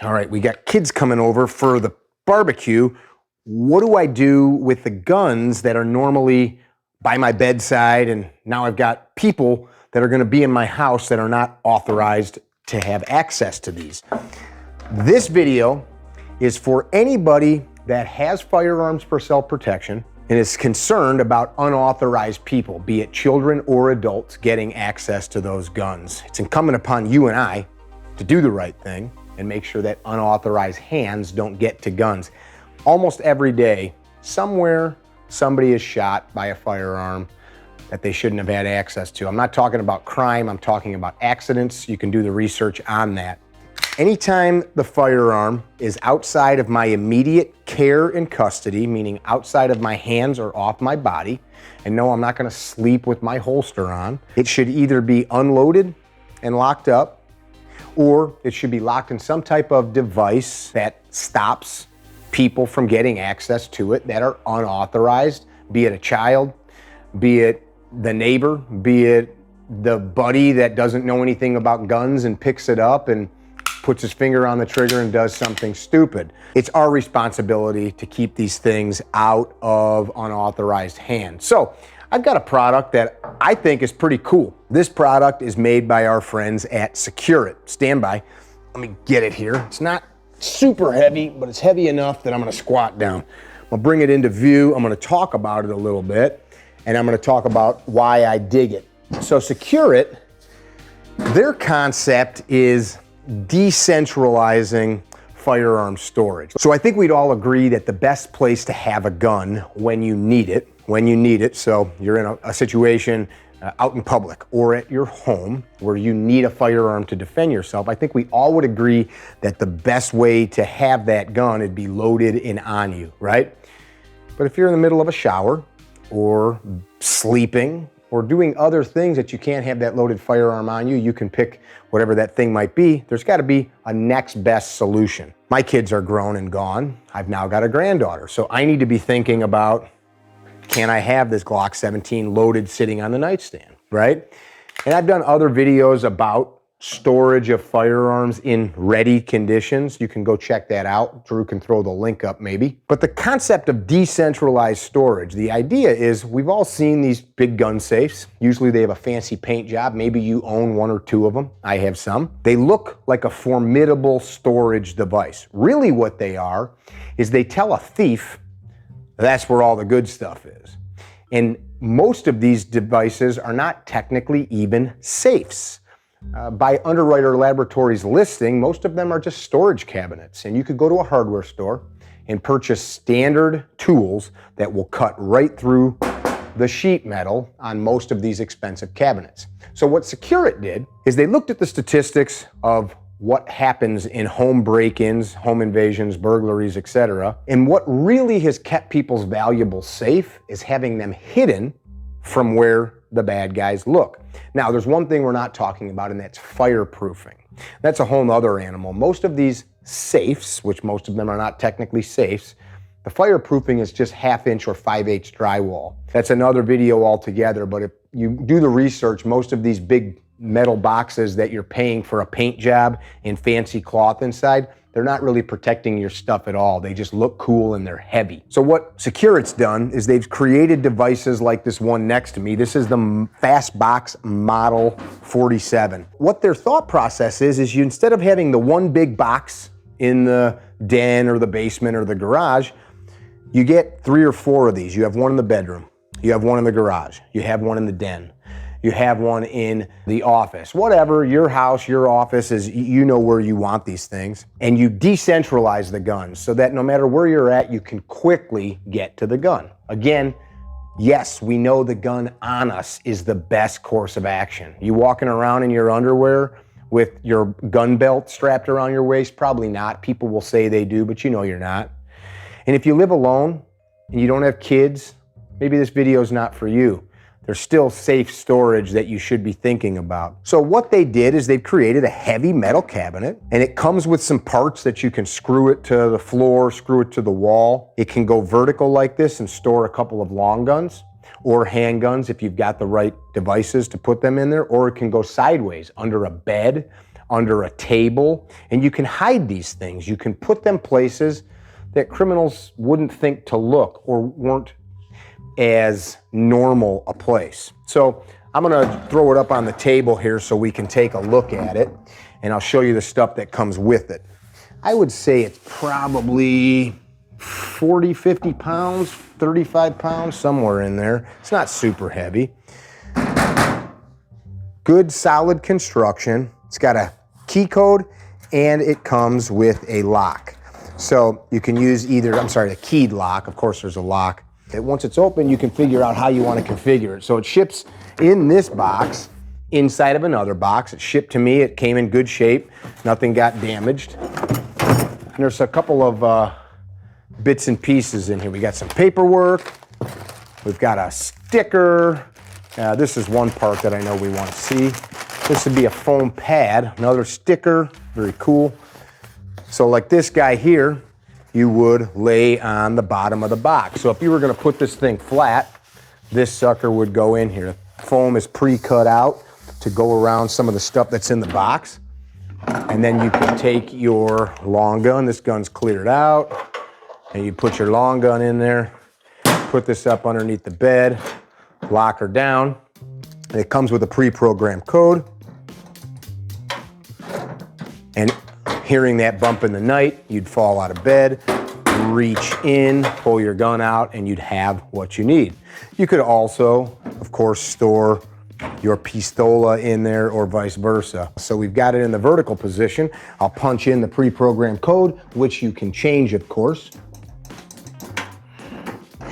All right, we got kids coming over for the barbecue. What do I do with the guns that are normally by my bedside, and now I've got people that are going to be in my house that are not authorized to have access to these? This video is for anybody that has firearms for self-protection and is concerned about unauthorized people, be it children or adults, getting access to those guns. It's incumbent upon you and I to do the right thing and make sure that unauthorized hands don't get to guns. Almost every day, somewhere, somebody is shot by a firearm that they shouldn't have had access to. I'm not talking about crime, I'm talking about accidents. You can do the research on that. Anytime the firearm is outside of my immediate care and custody, meaning outside of my hands or off my body, and no, I'm not gonna sleep with my holster on, it should either be unloaded and locked up, or it should be locked in some type of device that stops people from getting access to it that are unauthorized, be it a child, be it the neighbor, be it the buddy that doesn't know anything about guns and picks it up and puts his finger on the trigger and does something stupid. It's our responsibility to keep these things out of unauthorized hands. So I've got a product that I think is pretty cool. This product is made by our friends at Secure It. Stand by. Let me get it here. It's not super heavy, but it's heavy enough that I'm gonna squat down. I'll bring it into view. I'm gonna talk about it a little bit, and I'm gonna talk about why I dig it. So Secure It, their concept is decentralizing firearm storage. So I think we'd all agree that the best place to have a gun when you need it, so you're in a situation out in public or at your home where you need a firearm to defend yourself, I think we all would agree that the best way to have that gun would be loaded and on you, right? But if you're in the middle of a shower or sleeping or doing other things that you can't have that loaded firearm on you, you can pick whatever that thing might be. There's got to be a next best solution. My kids are grown and gone. I've now got a granddaughter. So I need to be thinking about, can I have this Glock 17 loaded sitting on the nightstand, right? And I've done other videos about storage of firearms in ready conditions. You can go check that out. Drew can throw the link up maybe. But the concept of decentralized storage, the idea is we've all seen these big gun safes. Usually they have a fancy paint job. Maybe you own one or two of them. I have some. They look like a formidable storage device. Really what they are is they tell a thief that's where all the good stuff is. And most of these devices are not technically even safes. By Underwriter Laboratories listing, most of them are just storage cabinets. And you could go to a hardware store and purchase standard tools that will cut right through the sheet metal on most of these expensive cabinets. So what Secure It did is they looked at the statistics of what happens in home break-ins, home invasions, burglaries, etc. And what really has kept people's valuables safe is having them hidden from where the bad guys look. Now, there's one thing we're not talking about, and that's fireproofing. That's a whole other animal. Most of these safes, which most of them are not technically safes, the fireproofing is just 1/2 inch or 5/8 drywall. That's another video altogether, but if you do the research, most of these big metal boxes that you're paying for a paint job and fancy cloth inside, they're not really protecting your stuff at all. They just look cool and they're heavy. So what Secure It's done is they've created devices like this one next to me. This is the Fastbox Model 47. What their thought process is you, instead of having the one big box in the den or the basement or the garage, you get 3 or 4 of these. You have one in the bedroom, you have one in the garage, you have one in the den, you have one in the office, whatever, your house, your office is, you know where you want these things. And you decentralize the guns so that no matter where you're at, you can quickly get to the gun. Again, yes, we know the gun on us is the best course of action. You walking around in your underwear with your gun belt strapped around your waist? Probably not. People will say they do, but you know you're not. And if you live alone and you don't have kids, maybe this video is not for you. There's still safe storage that you should be thinking about. So what they did is they've created a heavy metal cabinet, and it comes with some parts that you can screw it to the floor, screw it to the wall. It can go vertical like this and store a couple of long guns or handguns if you've got the right devices to put them in there, or it can go sideways under a bed, under a table, and you can hide these things. You can put them places that criminals wouldn't think to look or weren't as normal a place. So I'm gonna throw it up on the table here so we can take a look at it, and I'll show you the stuff that comes with it. I would say it's probably 40, 50 pounds, 35 pounds, somewhere in there. It's not super heavy. Good solid construction. It's got a key code and it comes with a lock. So you can use either, a keyed lock. Of course there's a lock. Once it's open, you can figure out how you want to configure it. So it ships in this box inside of another box. It shipped to me. It came in good shape. Nothing got damaged. And there's a couple of bits and pieces in here. We got some paperwork. We've got a sticker. This is one part that I know we want to see. This would be a foam pad, another sticker, very cool. So like this guy here, you would lay on the bottom of the box. So if you were gonna put this thing flat, this sucker would go in here. The foam is pre-cut out to go around some of the stuff that's in the box. And then you can take your long gun, this gun's cleared out, and you put your long gun in there, put this up underneath the bed, lock her down. It comes with a pre-programmed code. And hearing that bump in the night, you'd fall out of bed, reach in, pull your gun out, and you'd have what you need. You could also, of course, store your pistola in there or vice versa. So we've got it in the vertical position. I'll punch in the pre-programmed code, which you can change, of course.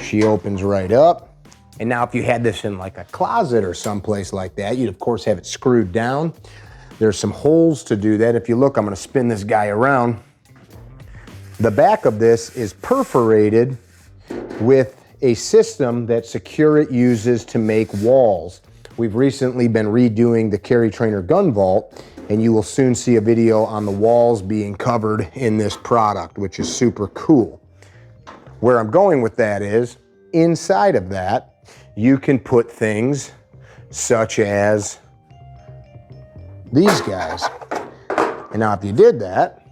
She opens right up. And now if you had this in like a closet or someplace like that, you'd of course have it screwed down. There's some holes to do that. If you look, I'm gonna spin this guy around. The back of this is perforated with a system that Secure-It uses to make walls. We've recently been redoing the CarryTrainer gun vault, and you will soon see a video on the walls being covered in this product, which is super cool. Where I'm going with that is, inside of that, you can put things such as these guys. And now if you did that,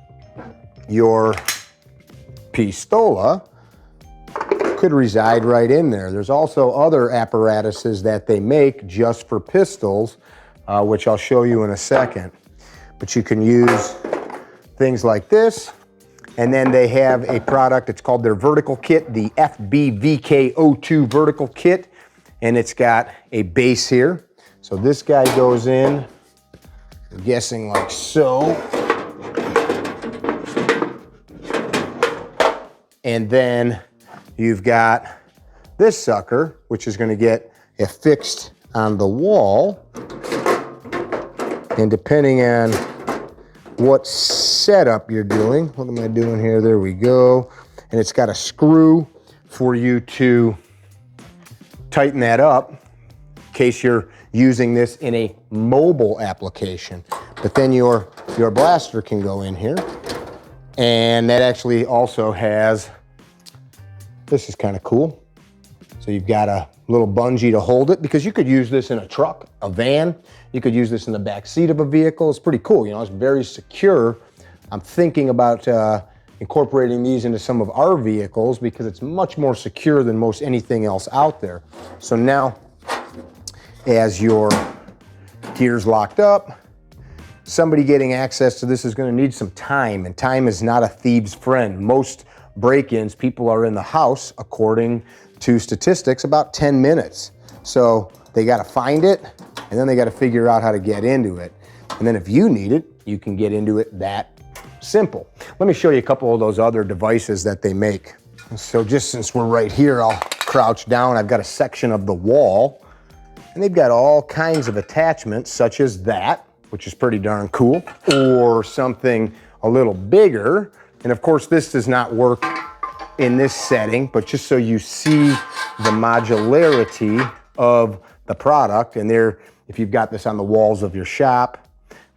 your pistola could reside right in there. There's also other apparatuses that they make just for pistols, which I'll show you in a second. But you can use things like this. And then they have a product, it's called their vertical kit, the FBVK02 vertical kit. And it's got a base here. So this guy goes in, I'm guessing like so. And then you've got this sucker, which is gonna get affixed on the wall. And depending on what setup you're doing, what am I doing here? There we go. And it's got a screw for you to tighten that up in case you're using this in a mobile application. But then your blaster can go in here. And that actually also has, this is kind of cool. So you've got a little bungee to hold it, because you could use this in a truck, a van. You could use this in the back seat of a vehicle. It's pretty cool, you know, it's very secure. I'm thinking about incorporating these into some of our vehicles because it's much more secure than most anything else out there. So now, as your gear's locked up, somebody getting access to this is going to need some time, and time is not a thief's friend. Most break-ins, people are in the house, according to statistics, about 10 minutes. So they got to find it, and then they got to figure out how to get into it. And then if you need it, you can get into it that simple. Let me show you a couple of those other devices that they make. So just since we're right here, I'll crouch down. I've got a section of the wall, and they've got all kinds of attachments, such as that, which is pretty darn cool, or something a little bigger. And of course, this does not work in this setting, but just so you see the modularity of the product. And there, if you've got this on the walls of your shop,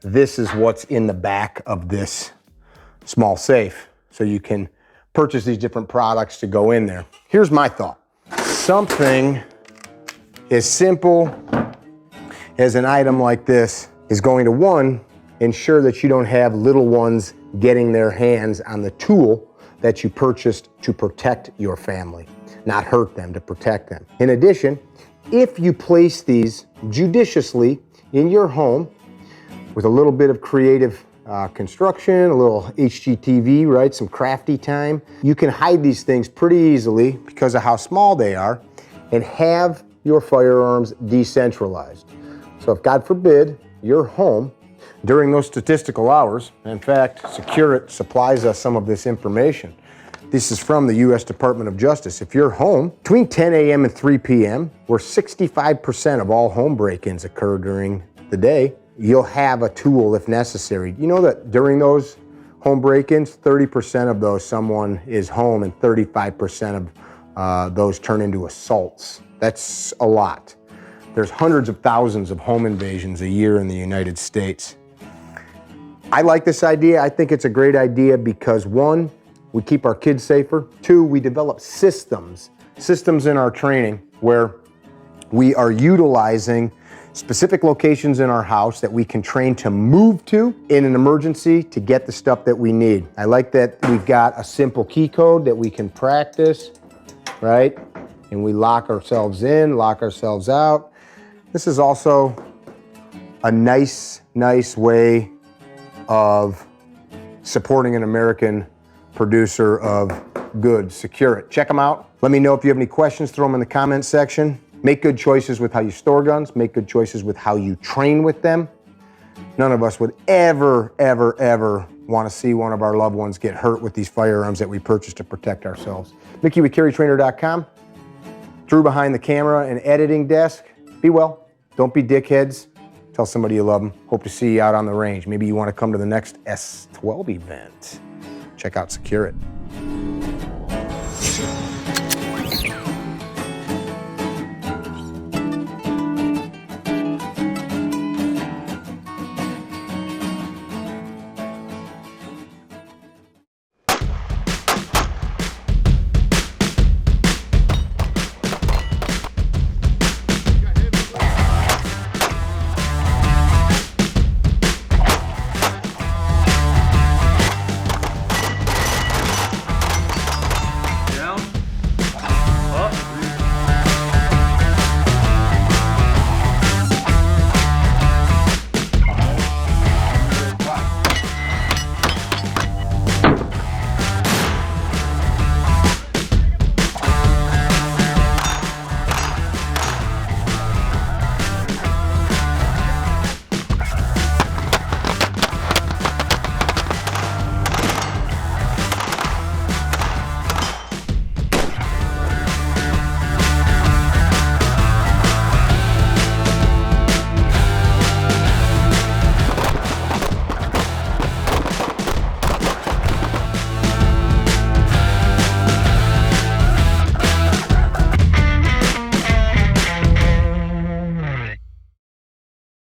this is what's in the back of this small safe. So you can purchase these different products to go in there. Here's my thought. Something as simple as an item like this is going to, one, ensure that you don't have little ones getting their hands on the tool that you purchased to protect your family, not hurt them, to protect them. In addition, if you place these judiciously in your home with a little bit of creative construction, a little HGTV, right, some crafty time, you can hide these things pretty easily because of how small they are and have your firearms decentralized. So if, God forbid, you're home during those statistical hours, in fact, SecureIt supplies us some of this information. This is from the U.S. Department of Justice. If you're home between 10 a.m. and 3 p.m., where 65% of all home break-ins occur during the day, you'll have a tool if necessary. You know that during those home break-ins, 30% of those someone is home and 35% of those turn into assaults. That's a lot. There's hundreds of thousands of home invasions a year in the United States. I like this idea. I think it's a great idea because, one, we keep our kids safer. Two, we develop systems in our training where we are utilizing specific locations in our house that we can train to move to in an emergency to get the stuff that we need. I like that we've got a simple key code that we can practice, right? And we lock ourselves in, lock ourselves out. This is also a nice way of supporting an American producer of goods, SecureIt. Check them out. Let me know if you have any questions, throw them in the comments section. Make good choices with how you store guns, make good choices with how you train with them. None of us would ever want to see one of our loved ones get hurt with these firearms that we purchased to protect ourselves. Mickey with CarryTrainer.com. Drew behind the camera and editing desk. Be well, don't be dickheads. Tell somebody you love them. Hope to see you out on the range. Maybe you want to come to the next S12 event. Check out SecureIt.